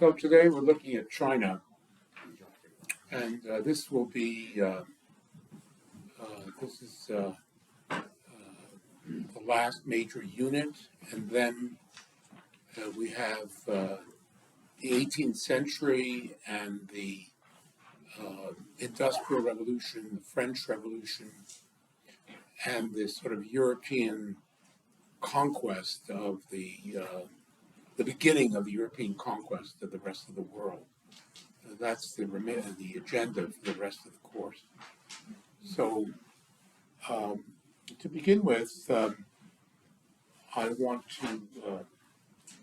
So today we're looking at China, and this will be this is the last major unit, and then we have the 18th century and the Industrial Revolution, the French Revolution, and this sort of European conquest of the beginning of the European conquest of the rest of the world. That's the agenda for the rest of the course. So, to begin with, I want to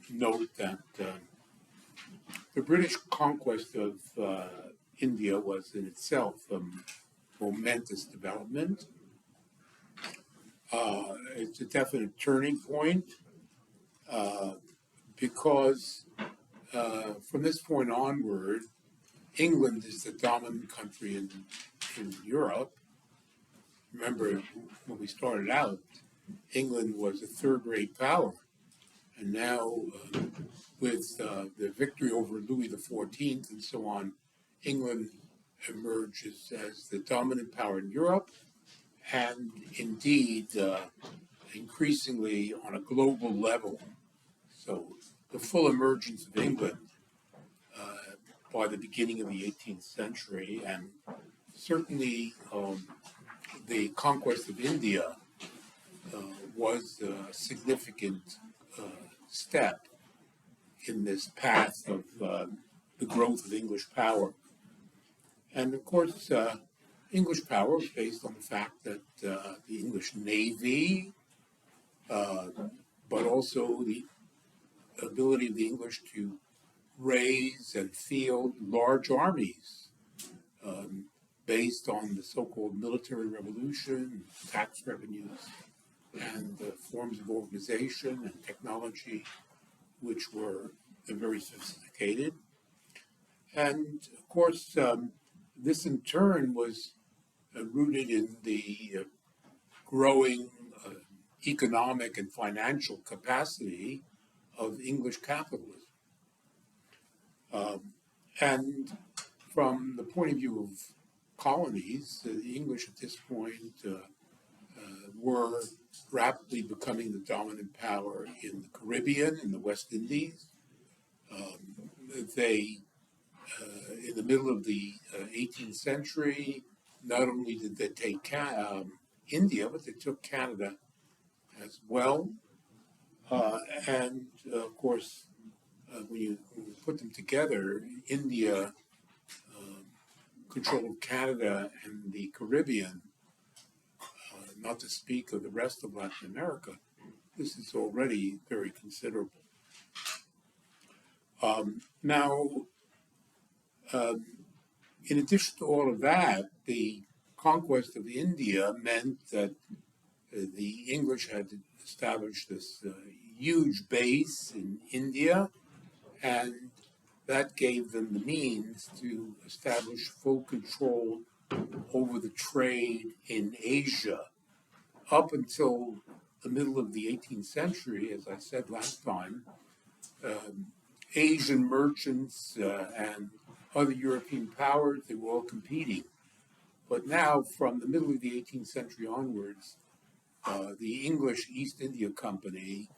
note that the British conquest of India was in itself a momentous development. It's a definite turning point because from this point onward, England is the dominant country in Europe. Remember, when we started out, England was a third-rate power. And now, with the victory over Louis XIV and so on, England emerges as the dominant power in Europe and indeed increasingly on a global level. So the full emergence of England by the beginning of the 18th century, and certainly the conquest of India was a significant step in this path of the growth of English power. And of course, English power was based on the fact that the English Navy, but also the ability of the English to raise and field large armies based on the so-called military revolution, tax revenues, and forms of organization and technology, which were very sophisticated. And of course, this in turn was rooted in the growing economic and financial capacity of English capitalism. And from the point of view of colonies, the English at this point were rapidly becoming the dominant power in the Caribbean, in the West Indies. They, in the middle of the 18th century, not only did they take India, but they took Canada as well. And of course, when you put them together, India controlled Canada and the Caribbean, not to speak of the rest of Latin America. This is already very considerable. Now, in addition to all of that, the conquest of India meant that the English had established this huge base in India, and that gave them the means to establish full control over the trade in Asia. Up until the middle of the 18th century, as I said last time, Asian merchants and other European powers, they were all competing. But now, from the middle of the 18th century onwards, the English East India Company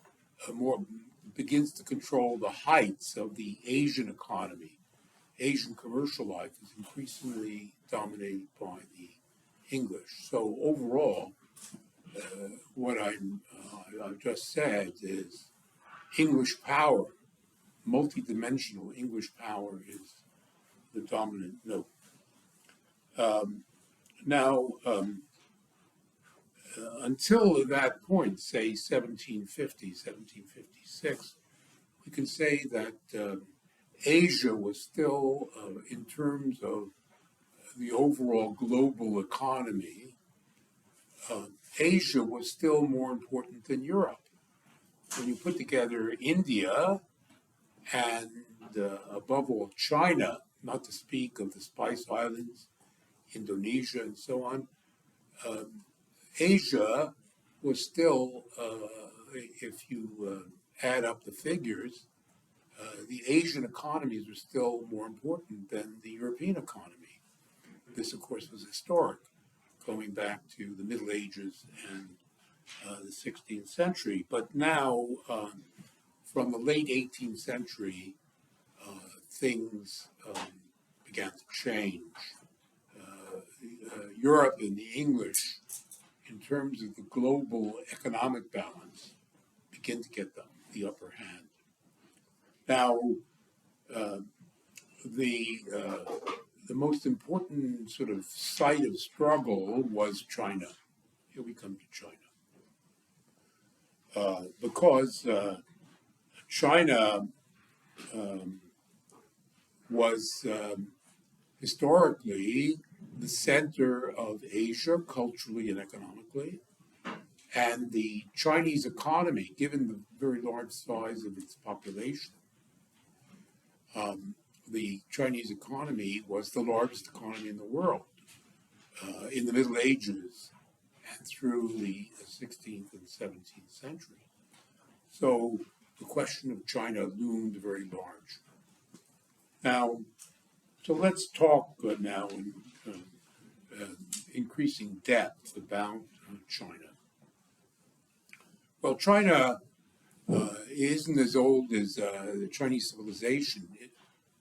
begins to control the heights of the Asian economy. Asian commercial life is increasingly dominated by the English. So overall, what I've just said is English power, multidimensional English power, is the dominant note. Until that point, say 1750, 1756, we can say that Asia was still, in terms of the overall global economy, Asia was still more important than Europe. When you put together India and, above all, China, not to speak of the Spice Islands, Indonesia, and so on, Asia was still, if you add up the figures, the Asian economies were still more important than the European economy. This, of course, was historic, going back to the Middle Ages and the 16th century. But now, from the late 18th century, things began to change. Europe and the English, in terms of the global economic balance, begin to get the upper hand. Now, the most important sort of site of struggle was China. Here we come to China. Because China was historically the center of Asia, culturally and economically, and the Chinese economy, given the very large size of its population, the Chinese economy was the largest economy in the world in the Middle Ages and through the 16th and 17th century. So the question of China loomed very large. Now, so let's talk now in increasing depth about China. Well, China isn't as old as the Chinese civilization,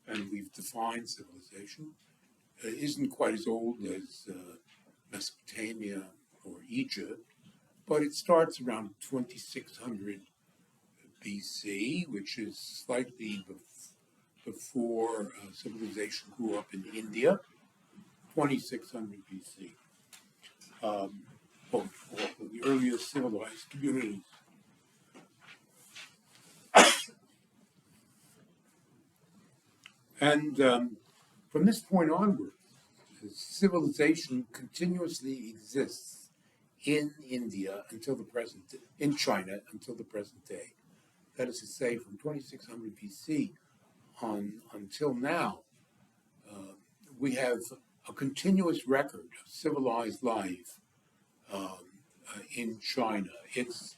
and we've defined civilization. It isn't quite as old as Mesopotamia or Egypt, but it starts around 2600 BC, which is slightly before civilization grew up in India, 2600 BC. The earliest civilized communities. And from this point onward, civilization continuously exists in India until the present, in China until the present day. That is to say, from 2600 BC until now, we have a continuous record of civilized life in China. It's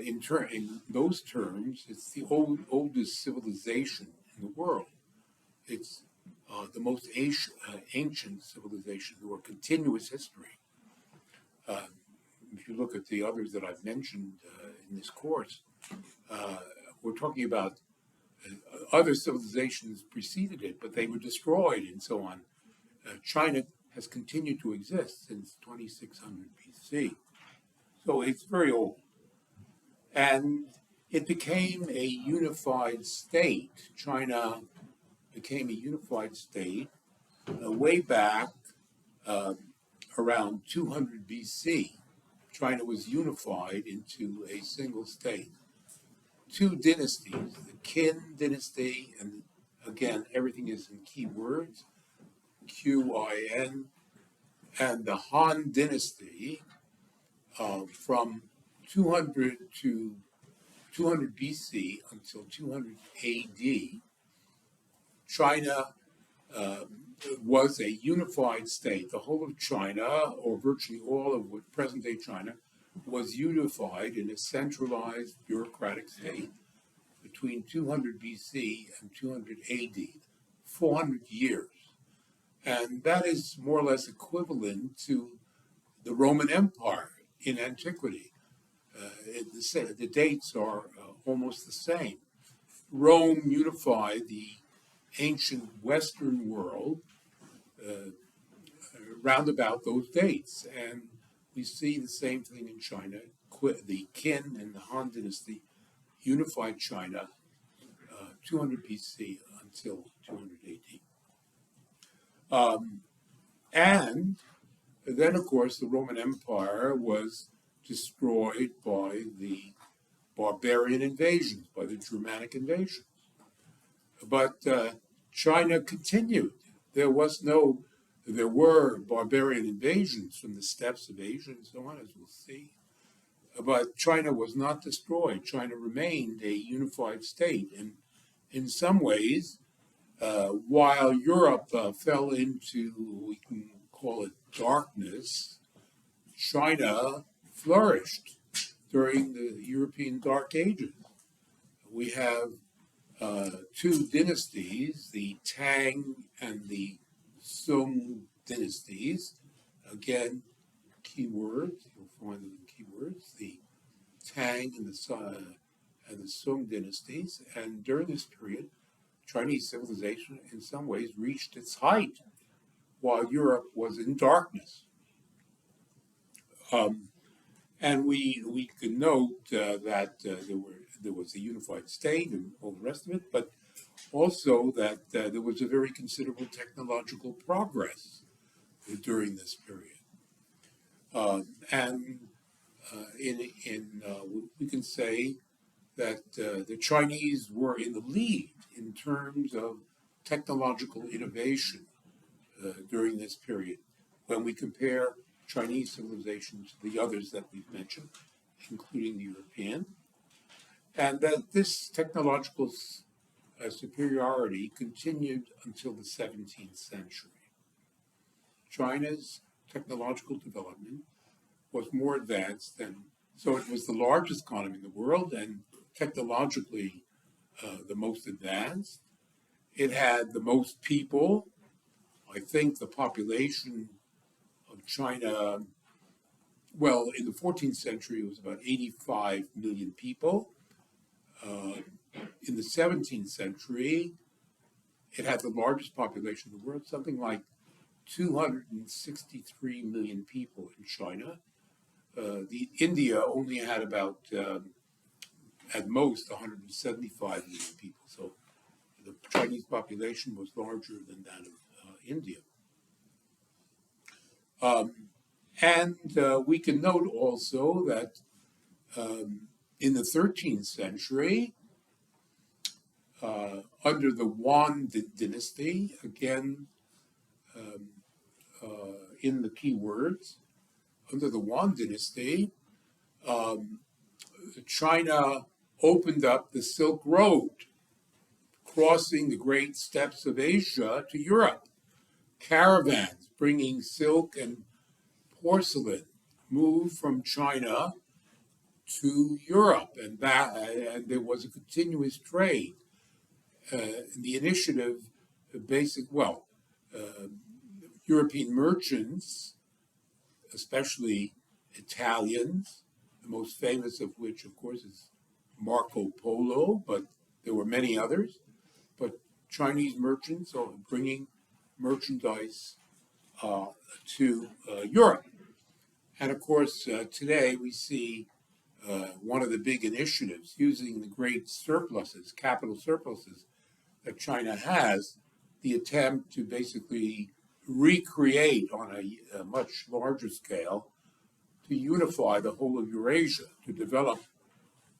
in those terms, it's the oldest civilization in the world. It's the most ancient civilization or continuous history. If you look at the others that I've mentioned in this course, we're talking about other civilizations preceded it, but they were destroyed and so on. China has continued to exist since 2600 BC. So it's very old. And it became a unified state. China became a unified state way back around 200 BC. China was unified into a single state. Two dynasties, the Qin dynasty, and again, everything is in key words, Qin, and the Han dynasty from 200 BC until 200 AD. China was a unified state. The whole of China, or virtually all of what present-day China, was unified in a centralized bureaucratic state between 200 BC and 200 AD, 400 years. And that is more or less equivalent to the Roman Empire in antiquity. The dates are almost the same. Rome unified the ancient Western world round about those dates. And we see the same thing in China. The Qin and the Han dynasty unified China 200 BC until 200 AD. And then, of course, the Roman Empire was destroyed by the barbarian invasions, by the Germanic invasions. But China continued. There were barbarian invasions from the steppes of Asia and so on, as we'll see. But China was not destroyed. China remained a unified state. And in some ways, while Europe fell into, we can call it darkness, China flourished during the European Dark Ages. We have two dynasties, the Tang and the Sung dynasties. Again, keywords, you'll find them in keywords, the Tang and the Sung dynasties. And during this period, Chinese civilization in some ways reached its height while Europe was in darkness. And we can note that there was a unified state and all the rest of it, but also that there was a very considerable technological progress during this period. And we can say that the Chinese were in the lead in terms of technological innovation during this period. When we compare Chinese civilization to the others that we've mentioned, including the European, and that this technological superiority continued until the 17th century. China's technological development was more advanced than, so it was the largest economy in the world and technologically the most advanced. It had the most people. I think the population of China, well, in the 14th century, it was about 85 million people. In the 17th century, it had the largest population in the world, something like 263 million people in China. India only had about, at most, 175 million people. So the Chinese population was larger than that of India. And we can note also that in the 13th century, under the Yuan dynasty, again, in the keywords, under the Yuan dynasty, China opened up the Silk Road, crossing the great steppes of Asia to Europe. Caravans bringing silk and porcelain moved from China to Europe, and there was a continuous trade. The initiative, European merchants, especially Italians, the most famous of which, of course, is Marco Polo, but there were many others. But Chinese merchants are bringing merchandise to Europe. And of course, today we see one of the big initiatives using the great surpluses, capital surpluses that China has, the attempt to basically recreate on a much larger scale, to unify the whole of Eurasia, to develop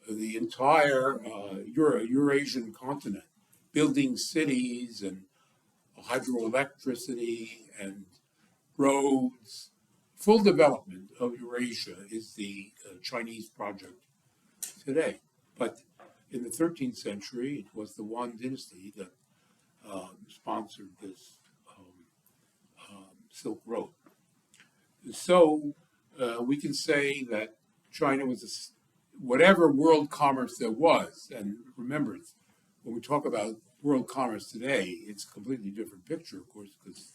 the entire Eurasian continent, building cities and hydroelectricity and roads. Full development of Eurasia is the Chinese project today. But in the 13th century, it was the Yuan dynasty that sponsored this Silk Road. So we can say that China was whatever world commerce there was, and remember, when we talk about world commerce today, it's a completely different picture, of course, because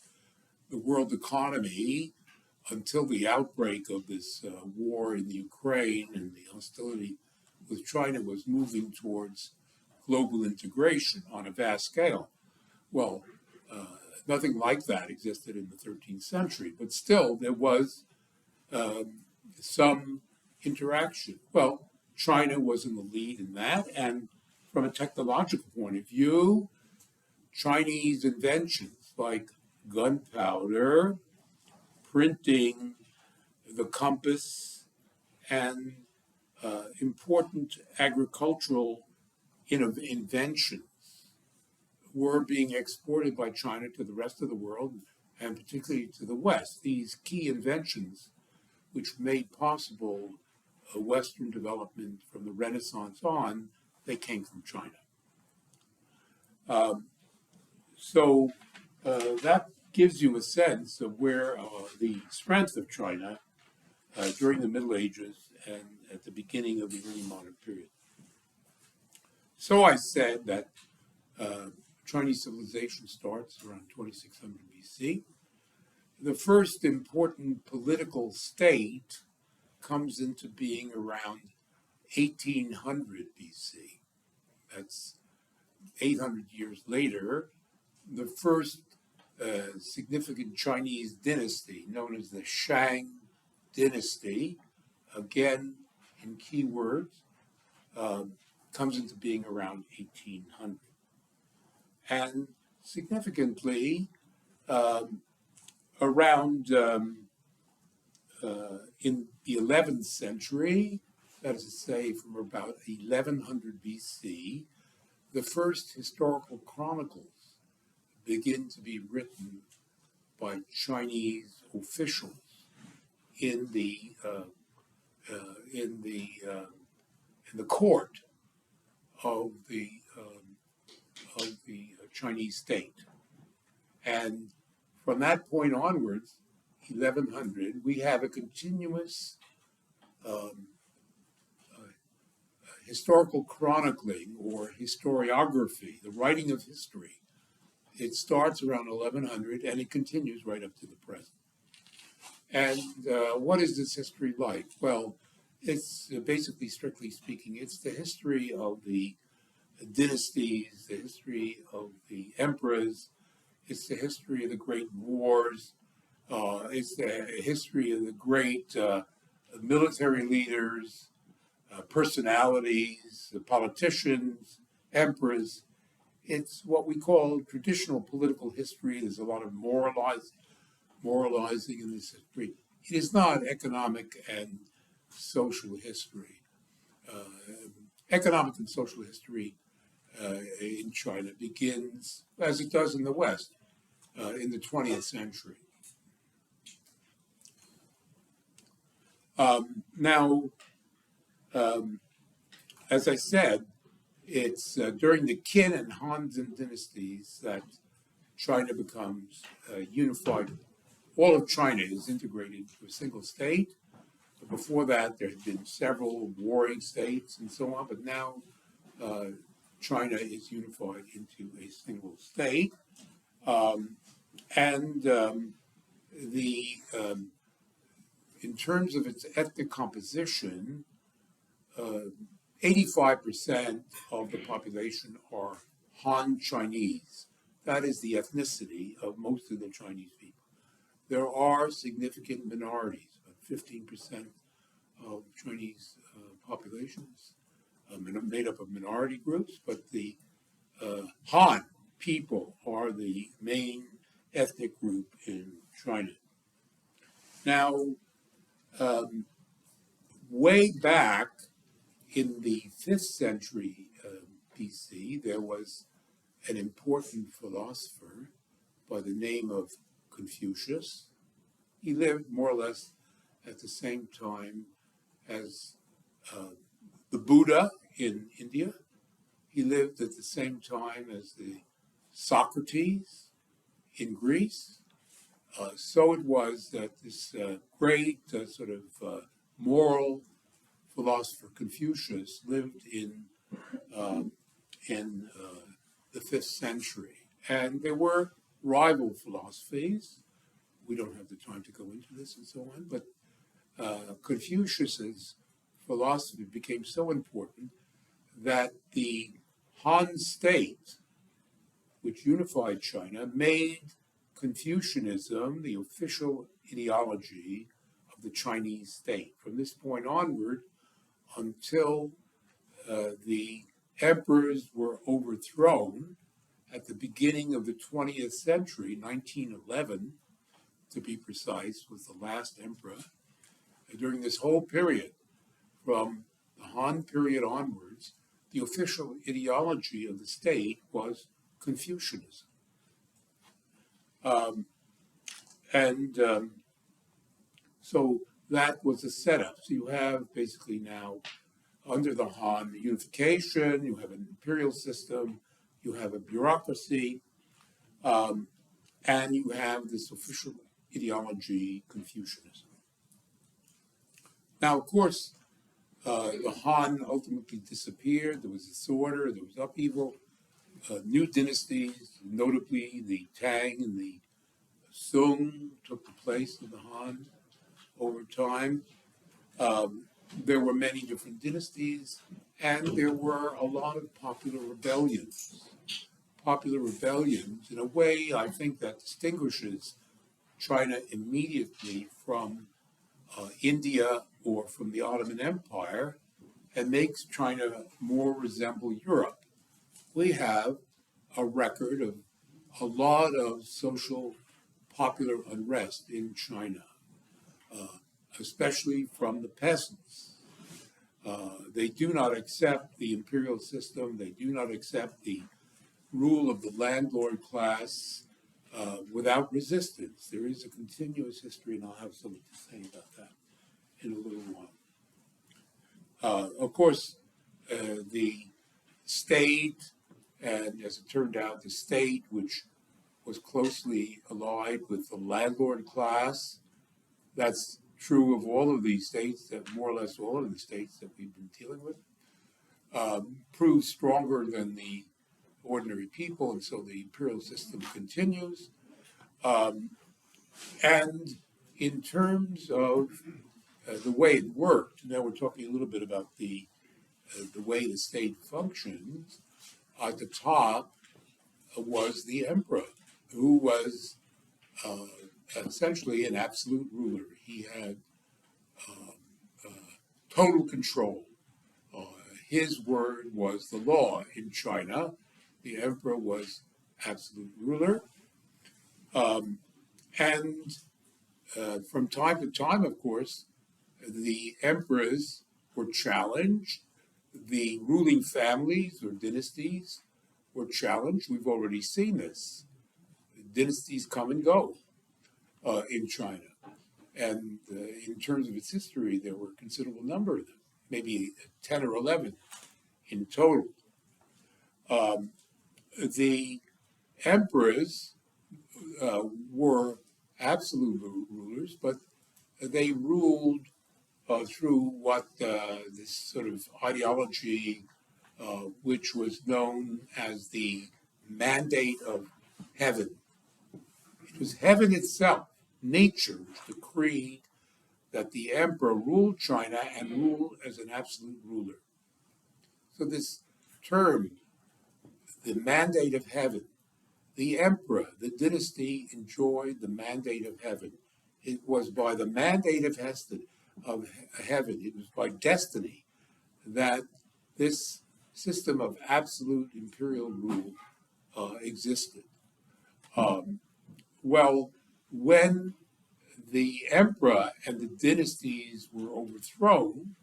the world economy, until the outbreak of this war in the Ukraine and the hostility with China, was moving towards global integration on a vast scale. Well, nothing like that existed in the 13th century, but still there was some interaction. Well, China was in the lead in that, and from a technological point of view, Chinese inventions like gunpowder, printing, the compass, and important agricultural inventions were being exported by China to the rest of the world, and particularly to the West. These key inventions, which made possible Western development from the Renaissance on, they came from China. So that gives you a sense of where the strength of China during the Middle Ages and at the beginning of the early modern period. So I said that Chinese civilization starts around 2600 BC. The first important political state comes into being around 1800 BC. That's 800 years later. The first significant Chinese dynasty, known as the Shang dynasty, again in key words, comes into being around 1800. And significantly, around in the 11th century, that is to say from about 1100 BC, the first historical chronicles begin to be written by Chinese officials in the court of the Chinese state, and from that point onwards, 1100, we have a continuous historical chronicling or historiography, the writing of history. It starts around 1100 and it continues right up to the present. And what is this history like? Well, it's basically, strictly speaking, it's the history of the dynasties, the history of the emperors, it's the history of the great wars, it's the history of the great military leaders, personalities, politicians, emperors. It's what we call traditional political history. There's a lot of moralizing in this history. It is not economic and social history. Economic and social history in China begins, as it does in the West, in the 20th century. Now, as I said, it's during the Qin and Han dynasties that China becomes unified. All of China is integrated into a single state. Before that, there had been several warring states and so on, but now China is unified into a single state. In terms of its ethnic composition, 85% of the population are Han Chinese. That is the ethnicity of most of the Chinese people. There are significant minorities, about 15% of Chinese populations made up of minority groups, but the Han people are the main ethnic group in China. Now, way back in the 5th century BC, there was an important philosopher by the name of Confucius. He lived more or less at the same time as the Buddha in India. He lived at the same time as the Socrates in Greece. So it was that this great sort of moral philosopher Confucius lived in the 5th century. And there were rival philosophies. We don't have the time to go into this and so on, but Confucius's philosophy became so important that the Han state, which unified China, made Confucianism the official ideology of the Chinese state. From this point onward, until the emperors were overthrown at the beginning of the 20th century, 1911 to be precise, was the last emperor. During this whole period, from the Han period onwards, the official ideology of the state was Confucianism. So that was the setup. So you have basically now, under the Han, the unification, you have an imperial system, you have a bureaucracy, and you have this official ideology, Confucianism. Now, of course, the Han ultimately disappeared. There was disorder, there was upheaval. new dynasties, notably the Tang and the Sung, took the place of the Han over time. There were many different dynasties, and there were a lot of popular rebellions. Popular rebellions, in a way, I think that distinguishes China immediately from India or from the Ottoman Empire and makes China more resemble Europe. We have a record of a lot of social popular unrest in China, especially from the peasants. They do not accept the imperial system. They do not accept the rule of the landlord class without resistance. There is a continuous history, and I'll have something to say about that in a little while. Of course, the state, and as it turned out, the state, which was closely allied with the landlord class, that's true of all of these states, that more or less all of the states that we've been dealing with, proved stronger than the ordinary people, and so the imperial system continues. And in terms of the way it worked, now we're talking a little bit about the way the state functions. At the top was the emperor, who was essentially an absolute ruler. He had total control. His word was the law in China. The emperor was absolute ruler. And from time to time, of course, the emperors were challenged. The ruling families or dynasties were challenged. We've already seen this. Dynasties come and go in China. And in terms of its history, there were a considerable number of them, maybe 10 or 11 in total. The emperors were absolute rulers, but they ruled through what this sort of ideology, which was known as the mandate of heaven. It was heaven itself, nature, which decreed that the emperor ruled China and ruled as an absolute ruler. So this term, the mandate of heaven, the emperor, the dynasty enjoyed the mandate of heaven. It was by the mandate of heaven, it was by destiny that this system of absolute imperial rule existed. Well, when the emperor and the dynasties were overthrown,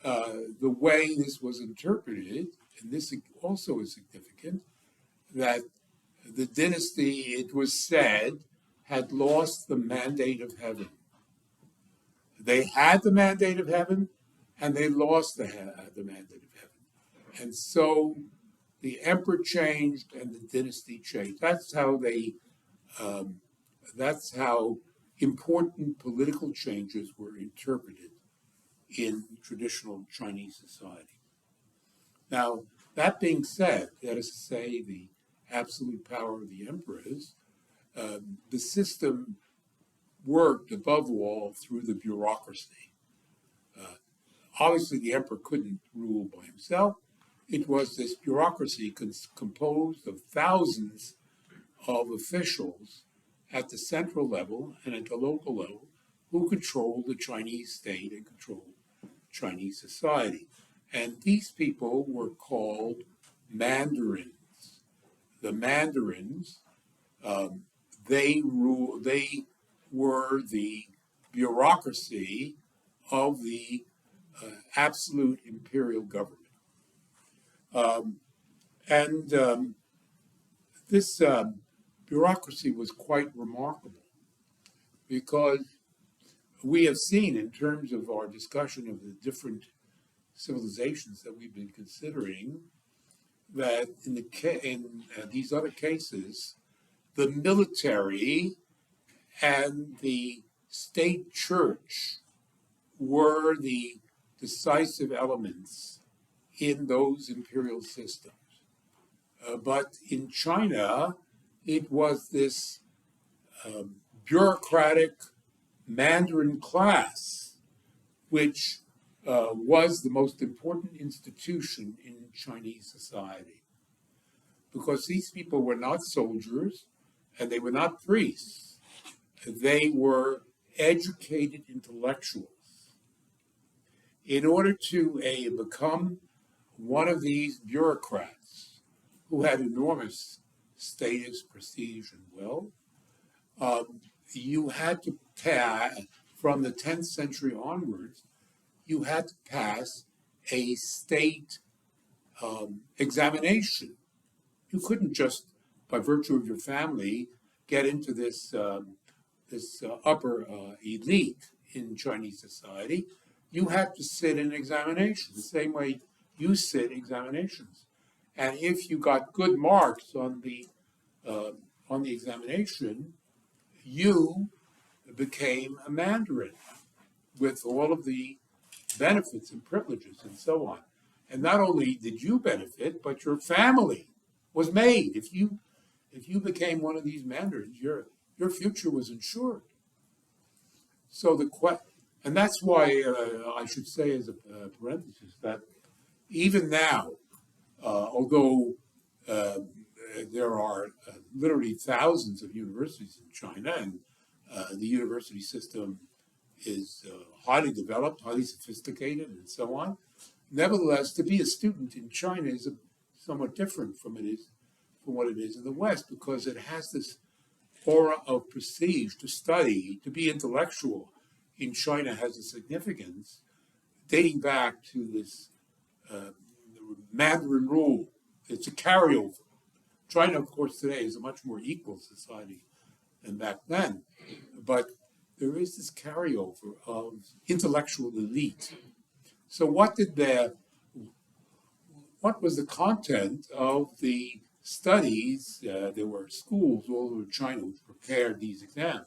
the way this was interpreted, and this also is significant, that the dynasty, it was said, had lost the mandate of heaven. They had the mandate of heaven, and they lost the mandate of heaven. And so the emperor changed and the dynasty changed. That's how important political changes were interpreted in traditional Chinese society. Now, that being said, that is to say, the absolute power of the emperors, the system worked above all through the bureaucracy. Obviously, the emperor couldn't rule by himself. It was this bureaucracy composed of thousands of officials at the central level and at the local level who controlled the Chinese state and controlled Chinese society. And these people were called mandarins. The mandarins, they were the bureaucracy of the absolute imperial government. This bureaucracy was quite remarkable because we have seen, in terms of our discussion of the different civilizations that we've been considering, that in these other cases, the military and the state church were the decisive elements in those imperial systems. But in China, it was this bureaucratic Mandarin class, which was the most important institution in Chinese society. Because these people were not soldiers and they were not priests. They were educated intellectuals. In order to become one of these bureaucrats who had enormous status, prestige, and wealth, you had to pass, from the 10th century onwards, you had to pass a state examination. You couldn't just, by virtue of your family, get into this upper elite in Chinese society. You had to sit an examination the same way you sit examinations. And if you got good marks on the examination, you became a Mandarin with all of the benefits and privileges and so on. And not only did you benefit, but your family was made. If you became one of these Mandarins, your future was ensured. So and that's why I should say as a parenthesis that even now, although there are literally thousands of universities in China, and the university system is highly developed, highly sophisticated, and so on. Nevertheless, to be a student in China is somewhat different from what it is in the West, because it has this aura of prestige. To study, to be intellectual in China has a significance dating back to this Mandarin rule. It's a carryover. China, of course, today is a much more equal society than back then, but there is this carryover of intellectual elite. So what was the content of the studies? There were schools all over China which prepared these exams.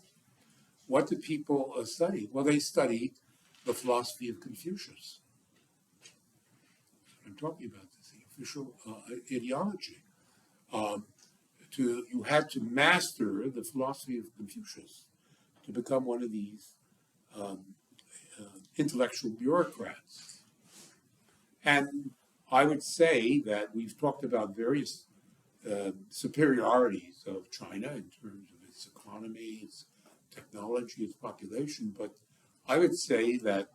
What did people study? Well, they studied the philosophy of Confucius. I'm talking about this, the official ideology. You had to master the philosophy of Confucius to become one of these intellectual bureaucrats. And I would say that we've talked about various superiorities of China in terms of its economy, its technology, its population, but I would say that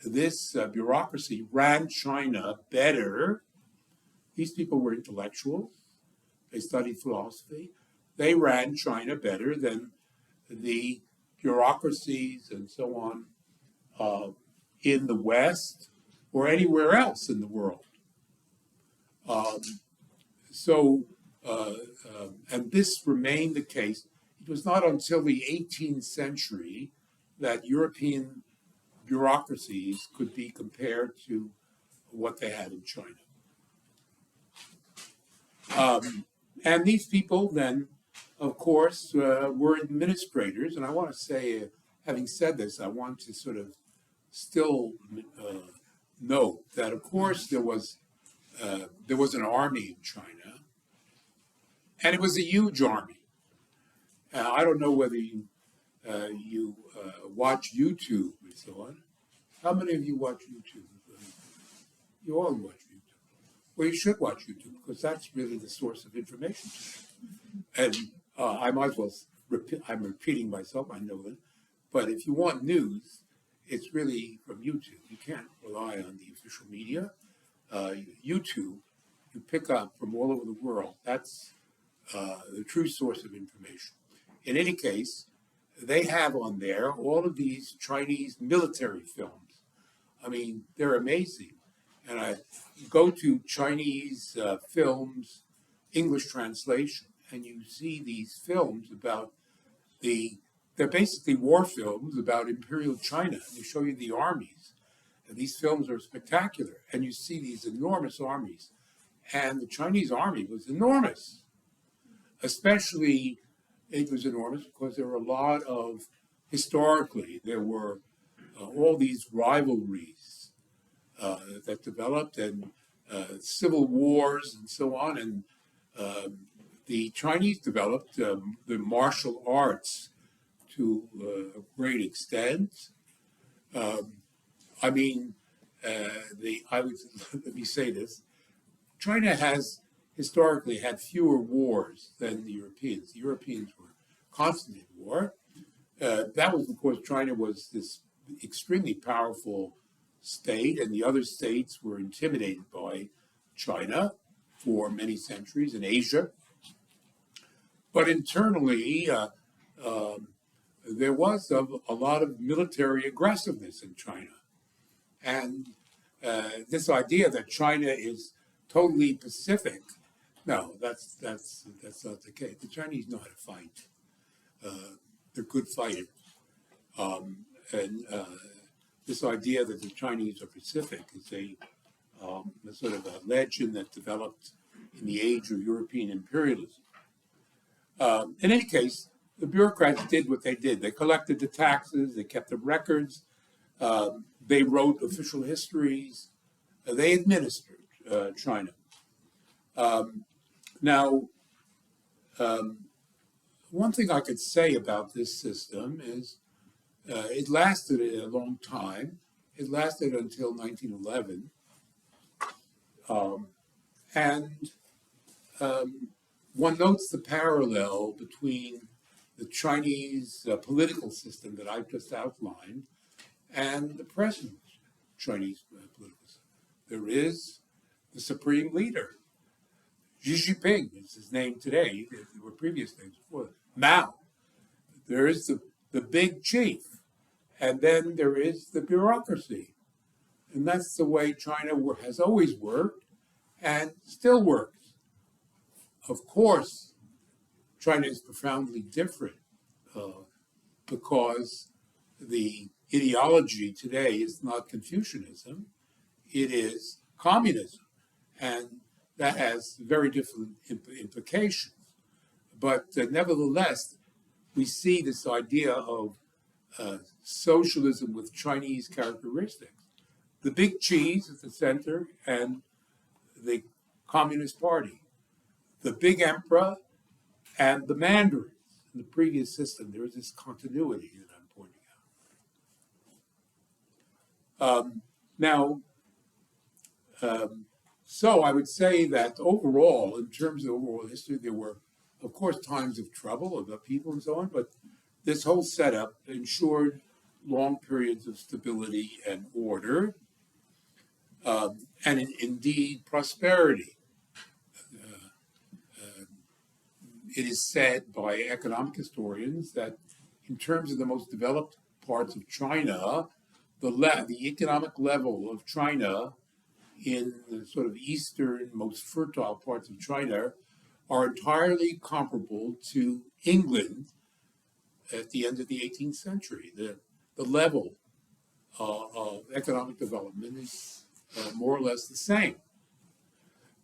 this bureaucracy ran China better. These people were intellectuals. They studied philosophy. They ran China better than the bureaucracies and so on in the West or anywhere else in the world. And this remained the case. It was not until the 18th century that European bureaucracies could be compared to what they had in China. And these people then, of course, were administrators. And I want to say, having said this, I want to sort of still note that, of course, there was an army in China, and it was a huge army. I don't know whether you watch YouTube and so on. How many of you watch YouTube? You all watch YouTube. Well, you should watch YouTube because that's really the source of information. And I might as well I'm repeating myself, I know that. But if you want news, it's really from YouTube. You can't rely on the official media. YouTube, you pick up from all over the world. That's the true source of information. In any case, they have on there all of these Chinese military films. I mean, they're amazing. And I go to Chinese films, English translation, and you see these films about they're basically war films about Imperial China. They show you the armies. And these films are spectacular. And you see these enormous armies. And the Chinese army was enormous. Especially, it was enormous because there were a lot of, historically, there were all these rivalries that developed and civil wars and so on. And The Chinese developed the martial arts to a great extent. Um, I mean, I would let me say this: China has historically had fewer wars than the Europeans. The Europeans were constantly at war. That was because China was this extremely powerful state, and the other states were intimidated by China for many centuries in Asia. But internally, um, there was a lot of military aggressiveness in China. And this idea that China is totally Pacific, no, that's not the case. The Chinese know how to fight. They're good fighters. And this idea that the Chinese are Pacific is a sort of a legend that developed in the age of European imperialism. In any case, the bureaucrats did what they did. They collected the taxes, they kept the records, they wrote official histories, they administered China. Now, one thing I could say about this system is it lasted a long time. It lasted until 1911. And one notes the parallel between the Chinese political system that I've just outlined and the present Chinese political system. There is the supreme leader. Xi Jinping is his name today. There were previous names before that. Mao. There is the big chief. And then there is the bureaucracy. And that's the way China has always worked and still works. Of course, China is profoundly different because the ideology today is not Confucianism, it is communism. And that has very different implications. But nevertheless, we see this idea of socialism with Chinese characteristics. The big cheese at the center and the Communist Party. The big emperor and the mandarins. In the previous system, there is this continuity that I'm pointing out. So I would say that overall, in terms of overall history, there were, of course, times of trouble of the people and so on, but this whole setup ensured long periods of stability and order, and indeed prosperity. It is said by economic historians that in terms of the most developed parts of China, the economic level of China in the sort of eastern, most fertile parts of China are entirely comparable to England at the end of the 18th century. The level of economic development is more or less the same.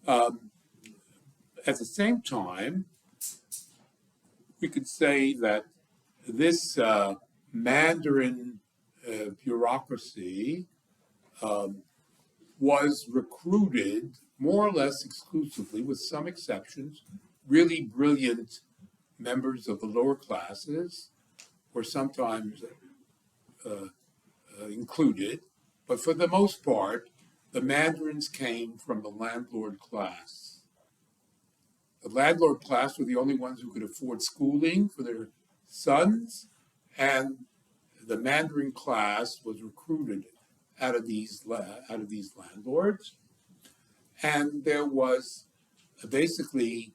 At the same time, we could say that this Mandarin bureaucracy was recruited more or less exclusively, with some exceptions, really brilliant members of the lower classes were sometimes included, but for the most part, the mandarins came from the landlord class. The landlord class were the only ones who could afford schooling for their sons, and the mandarin class was recruited out of these landlords. And there was basically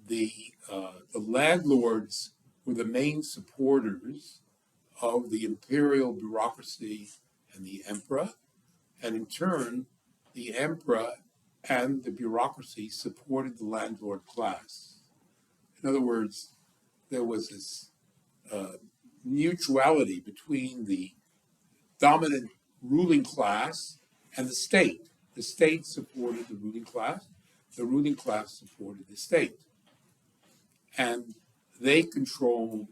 the landlords were the main supporters of the imperial bureaucracy and the emperor, and in turn, the emperor and the bureaucracy supported the landlord class. In other words, there was this mutuality between the dominant ruling class and the state. The state supported the ruling class supported the state. And they controlled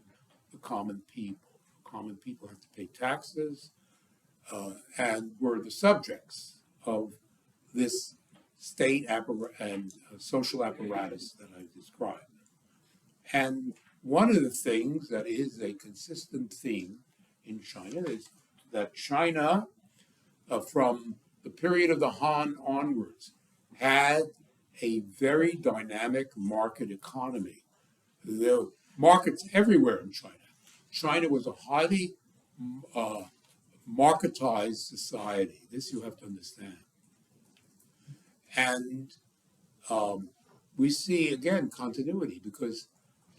the common people. The common people had to pay taxes and were the subjects of this state and social apparatus that I described. And one of the things that is a consistent theme in China is that China, from the period of the Han onwards, had a very dynamic market economy. There were markets everywhere in China. China was a highly marketized society. This you have to understand. And we see, again, continuity because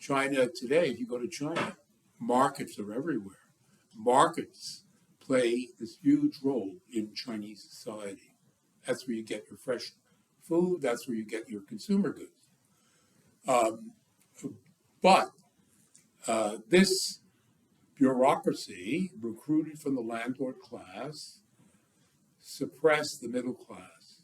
China today, if you go to China, markets are everywhere. Markets play this huge role in Chinese society. That's where you get your fresh food, that's where you get your consumer goods. But this bureaucracy, recruited from the landlord class, suppressed the middle class.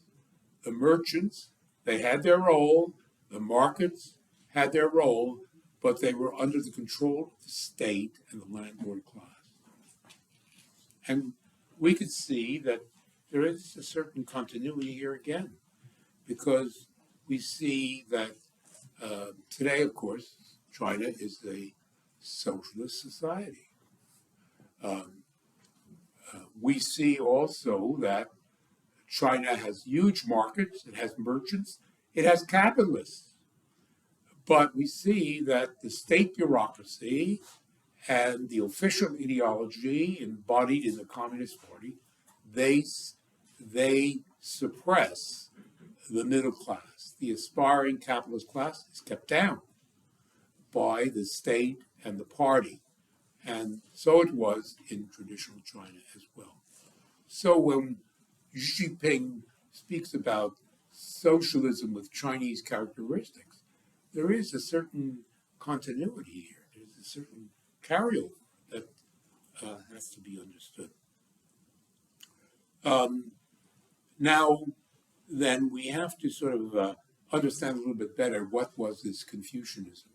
The merchants, they had their role, the markets had their role, but they were under the control of the state and the landlord class. And we could see that there is a certain continuity here again, because we see that today, of course, China is a socialist society. We see also that China has huge markets, it has merchants, it has capitalists. But we see that the state bureaucracy and the official ideology embodied in the Communist Party, they suppress the middle class. The aspiring capitalist class is kept down by the state and the party. And so it was in traditional China as well. So when Xi Jinping speaks about socialism with Chinese characteristics, there is a certain continuity here. There's a certain carryover that has to be understood. Now, then, we have to sort of understand a little bit better what was this Confucianism.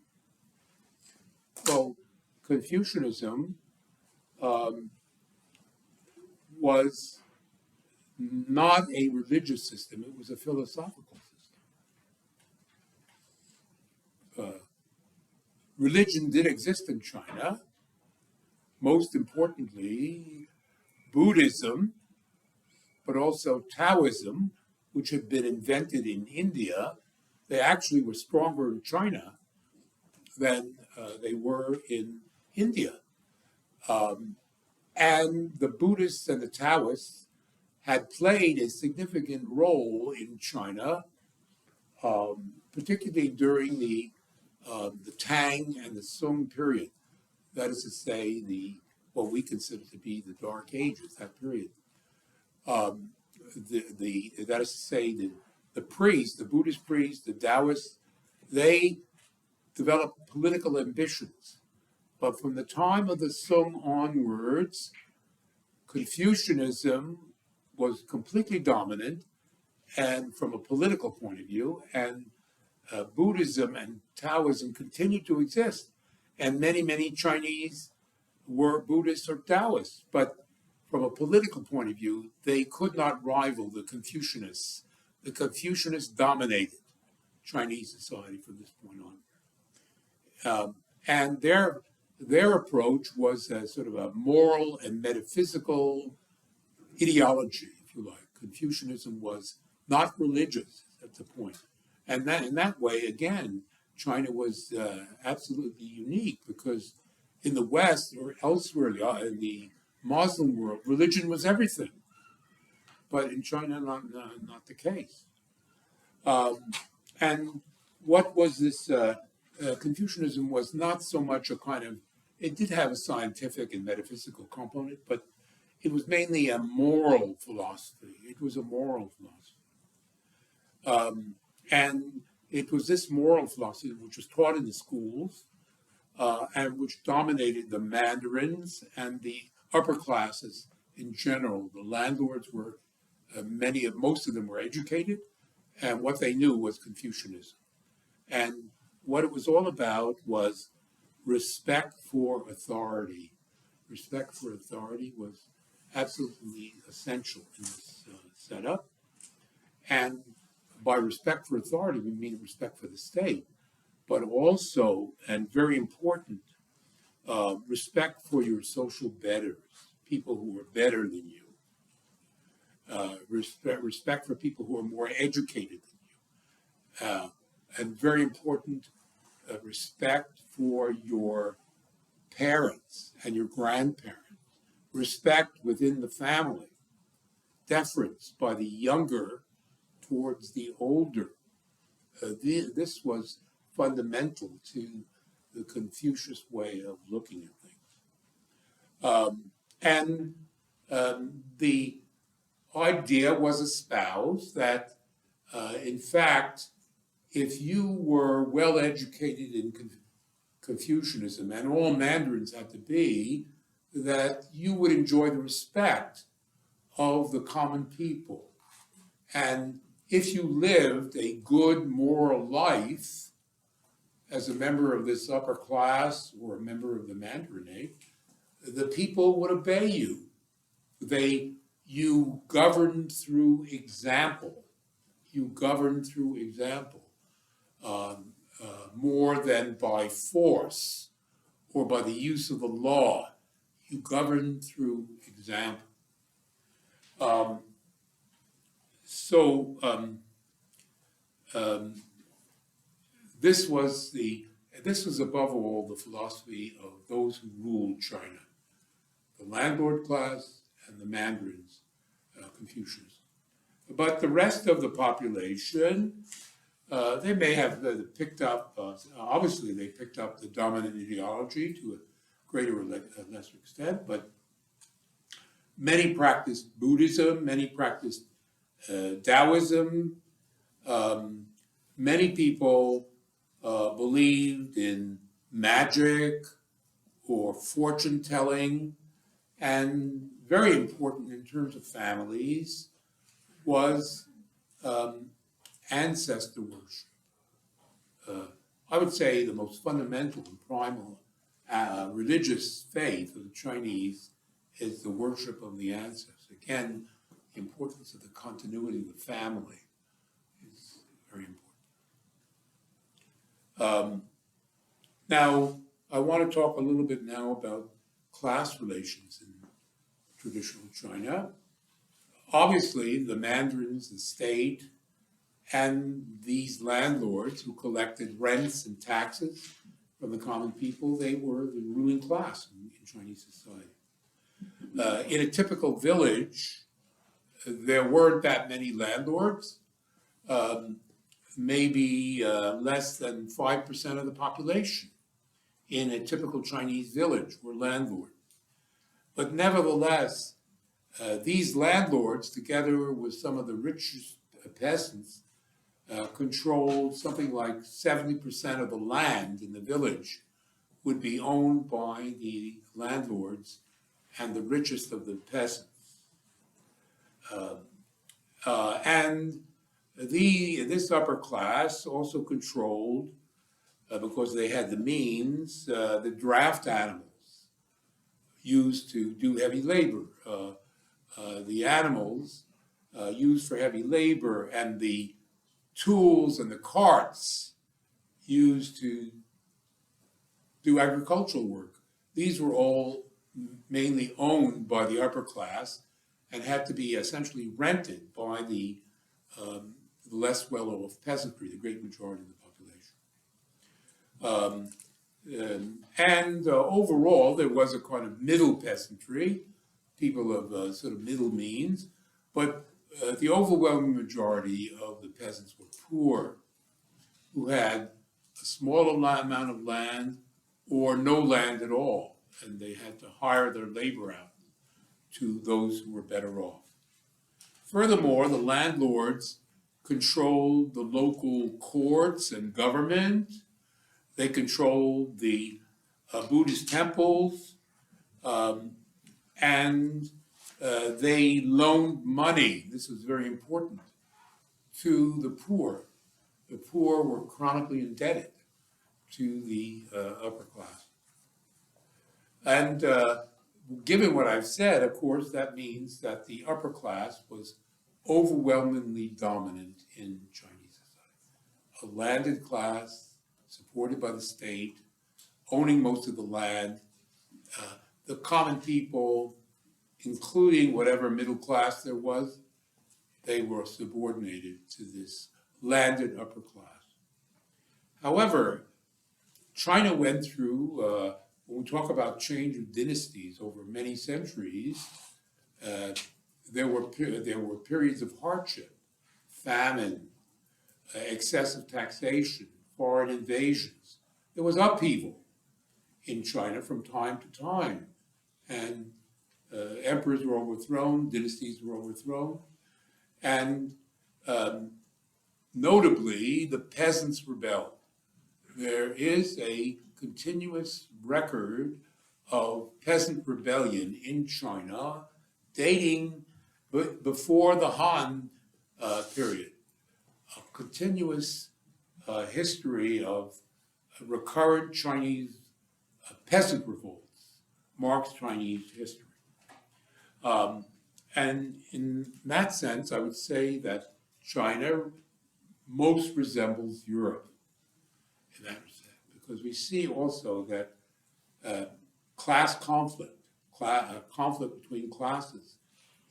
Well, Confucianism was not a religious system, it was a philosophical system. Religion did exist in China. Most importantly, Buddhism, but also Taoism, which had been invented in India. They actually were stronger in China than they were in India. And the Buddhists and the Taoists had played a significant role in China, particularly during the Tang and the Song period. That is to say, what we consider to be the Dark Ages, that period. That is to say, the priests, the Buddhist priests, the Taoists, they developed political ambitions. But from the time of the Song onwards, Confucianism was completely dominant, and from a political point of view, and Buddhism and Taoism continued to exist. And many, many Chinese were Buddhists or Taoists, but from a political point of view, they could not rival the Confucianists. The Confucianists dominated Chinese society from this point on. And their approach was a sort of a moral and metaphysical ideology, if you like. Confucianism was not religious at the point. And that, in that way, again, China was absolutely unique because in the West or elsewhere in the Muslim world, religion was everything. But in China, not the case. And what was this? Confucianism was not so much a kind of, it did have a scientific and metaphysical component, but it was mainly a moral philosophy. It was a moral philosophy. And it was this moral philosophy which was taught in the schools and which dominated the mandarins and the upper classes in general. The landlords were, most of them were educated, and what they knew was Confucianism. And what it was all about was respect for authority. Respect for authority was absolutely essential in this setup. And by respect for authority, we mean respect for the state, but also, and very important, respect for your social betters, people who are better than you. Respect for people who are more educated than you. And very important, respect for your parents and your grandparents. Respect within the family. Deference by the younger towards the older. This was fundamental to the Confucius way of looking at things. The idea was espoused that, in fact, if you were well educated in Confucianism, and all Mandarins had to be, that you would enjoy the respect of the common people. And if you lived a good moral life as a member of this upper class or a member of the Mandarinate, the people would obey you. You governed through example. You governed through example, more than by force or by the use of the law. You governed through example. This was above all the philosophy of those who ruled China, the landlord class and the Mandarins, Confucians. But the rest of the population, they may have picked up, obviously they picked up the dominant ideology to a greater or lesser extent, but many practiced Buddhism, many practiced Taoism. Many people believed in magic or fortune telling, and very important in terms of families was ancestor worship. I would say the most fundamental and primal religious faith of the Chinese is the worship of the ancestors. Again, the importance of the continuity of the family is very important. Now, I want to talk a little bit now about class relations in traditional China. Obviously, the Mandarins, the state, and these landlords who collected rents and taxes from the common people, they were the ruling class in Chinese society. In a typical village, there weren't that many landlords. Maybe less than 5% of the population in a typical Chinese village were landlords. But nevertheless, these landlords, together with some of the richest peasants, controlled something like 70% of the land in the village would be owned by the landlords and the richest of the peasants. This upper class also controlled, because they had the means, the draft animals used to do heavy labor. The animals used for heavy labor and the tools and the carts used to do agricultural work. These were all mainly owned by the upper class and had to be essentially rented by the less well-off peasantry, the great majority of the population. Overall, there was a kind of middle peasantry, people of sort of middle means, but the overwhelming majority of the peasants were poor, who had a small amount of land or no land at all, and they had to hire their labor out to those who were better off. Furthermore, the landlords controlled the local courts and government. They controlled the Buddhist temples, and they loaned money. This was very important to the poor. The poor were chronically indebted to the upper class. And given what I've said, of course, that means that the upper class was overwhelmingly dominant in Chinese society. A landed class, supported by the state, owning most of the land, the common people, including whatever middle class there was, they were subordinated to this landed upper class. However, China went through, when we talk about change of dynasties over many centuries, there were periods of hardship, famine, excessive taxation, foreign invasions. There was upheaval in China from time to time, and emperors were overthrown, dynasties were overthrown, and notably, the peasants rebelled. There is a continuous record of peasant rebellion in China dating before the Han period. A continuous history of recurrent Chinese peasant revolts marks Chinese history. And in that sense, I would say that China most resembles Europe in that respect, because we see also that class conflict, conflict between classes,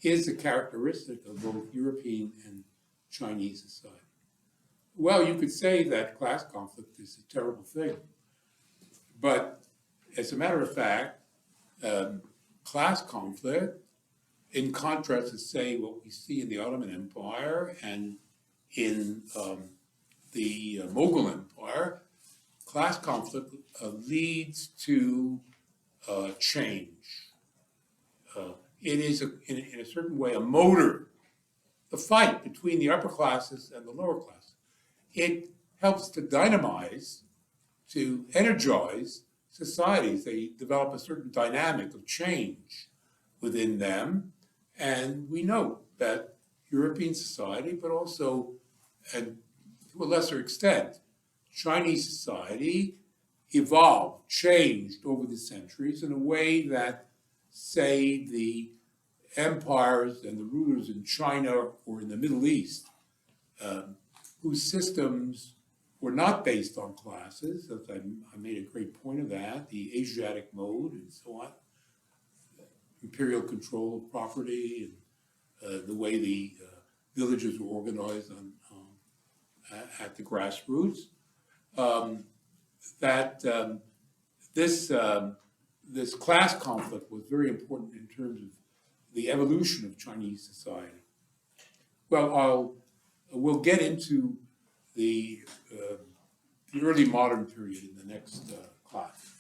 is a characteristic of both European and Chinese society. Well, you could say that class conflict is a terrible thing, but as a matter of fact, class conflict, in contrast to, say, what we see in the Ottoman Empire and in the Mughal Empire, class conflict leads to change. It is, in a certain way, a motor, the fight between the upper classes and the lower classes. It helps to dynamize, to energize societies. They develop a certain dynamic of change within them. And we know that European society, but also, and to a lesser extent, Chinese society evolved, changed over the centuries in a way that, say, the empires and the rulers in China or in the Middle East, whose systems were not based on classes, as I made a great point of that, the Asiatic mode and so on, imperial control of property, and the way the villages were organized at the grassroots, this class conflict was very important in terms of the evolution of Chinese society. Well, we'll get into the early modern period in the next class.